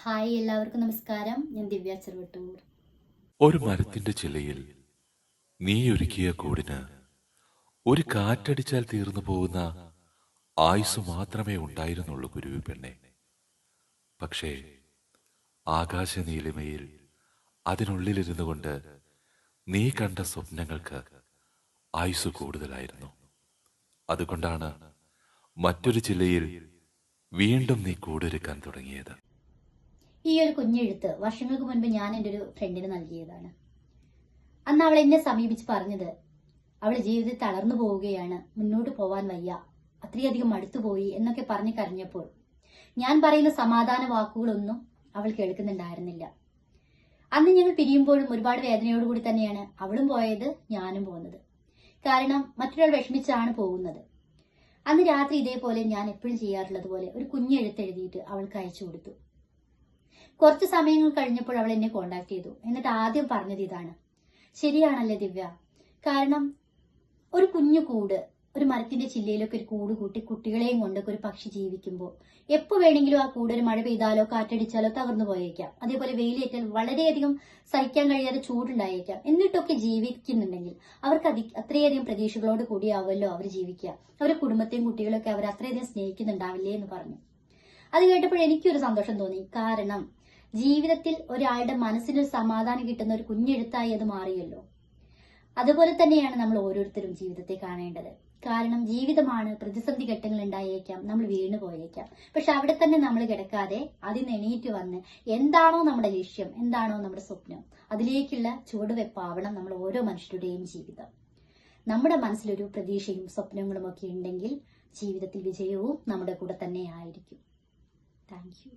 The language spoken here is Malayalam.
ഹായ്, എല്ലാവർക്കും നമസ്കാരം. ഞാൻ ദിവ്യ ചെറുവട്ടൂർ. ഒരു മരത്തിന്റെ ചില്ലയിൽ നീ ഒരുക്കിയ കൂടിന് ഒരു കാറ്റടിച്ചാൽ തീർന്നു പോകുന്ന ആയുസ് മാത്രമേ ഉണ്ടായിരുന്നുള്ളൂ കുരുവി പെണ്ണെ. പക്ഷേ ആകാശ നീലിമയിൽ അതിനുള്ളിലിരുന്നു കൊണ്ട് നീ കണ്ട സ്വപ്നങ്ങൾക്ക് ആയുസ് കൂടുതലായിരുന്നു. അതുകൊണ്ടാണ് മറ്റൊരു ചില്ലയിൽ വീണ്ടും നീ കൂടൊരുക്കാൻ തുടങ്ങിയത്. ഈ ഒരു കുഞ്ഞെഴുത്ത് വർഷങ്ങൾക്ക് മുൻപ് ഞാൻ എൻ്റെ ഒരു ഫ്രണ്ടിന് നൽകിയതാണ്. അന്ന് അവൾ എന്നെ സമീപിച്ച് പറഞ്ഞത് അവൾ ജീവിതത്തിൽ തളർന്നു പോവുകയാണ്, മുന്നോട്ട് പോവാൻ വയ്യ, അത്രയധികം മടുത്തുപോയി എന്നൊക്കെ പറഞ്ഞ് കരഞ്ഞപ്പോൾ ഞാൻ പറയുന്ന സമാധാന വാക്കുകളൊന്നും അവൾ കേൾക്കുന്നുണ്ടായിരുന്നില്ല. അന്ന് ഞങ്ങൾ പിരിയുമ്പോഴും ഒരുപാട് വേദനയോടുകൂടി തന്നെയാണ് അവളും പോയത്, ഞാനും പോകുന്നത്. കാരണം മറ്റൊരാൾ വിഷമിച്ചാണ് പോകുന്നത്. അന്ന് രാത്രി ഇതേപോലെ ഞാൻ എപ്പോഴും ചെയ്യാറുള്ളത് പോലെ ഒരു കുഞ്ഞെഴുത്ത് എഴുതിയിട്ട് അവൾക്ക് അയച്ചു കൊടുത്തു. കുറച്ച് സമയങ്ങൾ കഴിഞ്ഞപ്പോൾ അവൾ എന്നെ കോണ്ടാക്ട് ചെയ്തു. എന്നിട്ട് ആദ്യം പറഞ്ഞത് ഇതാണ്: ശരിയാണല്ലേ ദിവ്യ, കാരണം ഒരു കുഞ്ഞു കൂട്, ഒരു മരത്തിന്റെ ചില്ലയിലൊക്കെ ഒരു കൂട് കൂട്ടി കുട്ടികളെയും കൊണ്ടൊക്കെ ഒരു പക്ഷി ജീവിക്കുമ്പോൾ എപ്പോ വേണമെങ്കിലും ആ കൂട് ഒരു മഴ പെയ്താലോ കാറ്റടിച്ചാലോ തകർന്നു പോയേക്കാം. അതേപോലെ വെയിലേറ്റാൽ വളരെയധികം സഹിക്കാൻ കഴിയാതെ ചൂടുണ്ടായേക്കാം. എന്നിട്ടൊക്കെ ജീവിക്കുന്നുണ്ടെങ്കിൽ അവർക്ക് അത്രയധികം പ്രതീക്ഷകളോട് കൂടിയാവുമല്ലോ അവർ ജീവിക്കുക. അവരുടെ കുടുംബത്തെയും കുട്ടികളൊക്കെ അവർ അത്രയധികം സ്നേഹിക്കുന്നുണ്ടാവില്ലേ എന്ന് പറഞ്ഞു. അത് കേട്ടപ്പോൾ എനിക്കൊരു സന്തോഷം തോന്നി. കാരണം ജീവിതത്തിൽ ഒരാളുടെ മനസ്സിനൊരു സമാധാനം കിട്ടുന്ന ഒരു കുഞ്ഞെഴുത്തായി അത് മാറിയല്ലോ. അതുപോലെ തന്നെയാണ് നമ്മൾ ഓരോരുത്തരും ജീവിതത്തെ കാണേണ്ടത്. കാരണം ജീവിതമാണ്, പ്രതിസന്ധി ഘട്ടങ്ങൾ ഉണ്ടായേക്കാം, നമ്മൾ വീണു പോയേക്കാം. പക്ഷെ അവിടെ തന്നെ നമ്മൾ കിടക്കാതെ അതിൽ നിന്ന് എണീറ്റ് വന്ന് എന്താണോ നമ്മുടെ ലക്ഷ്യം, എന്താണോ നമ്മുടെ സ്വപ്നം, അതിലേക്കുള്ള ചുവടുവെപ്പാവണം നമ്മൾ ഓരോ മനുഷ്യരുടെയും ജീവിതം. നമ്മുടെ മനസ്സിലൊരു പ്രതീക്ഷയും സ്വപ്നങ്ങളും ഒക്കെ ഉണ്ടെങ്കിൽ ജീവിതത്തിൽ വിജയവും നമ്മുടെ കൂടെ തന്നെ ആയിരിക്കും. Thank you.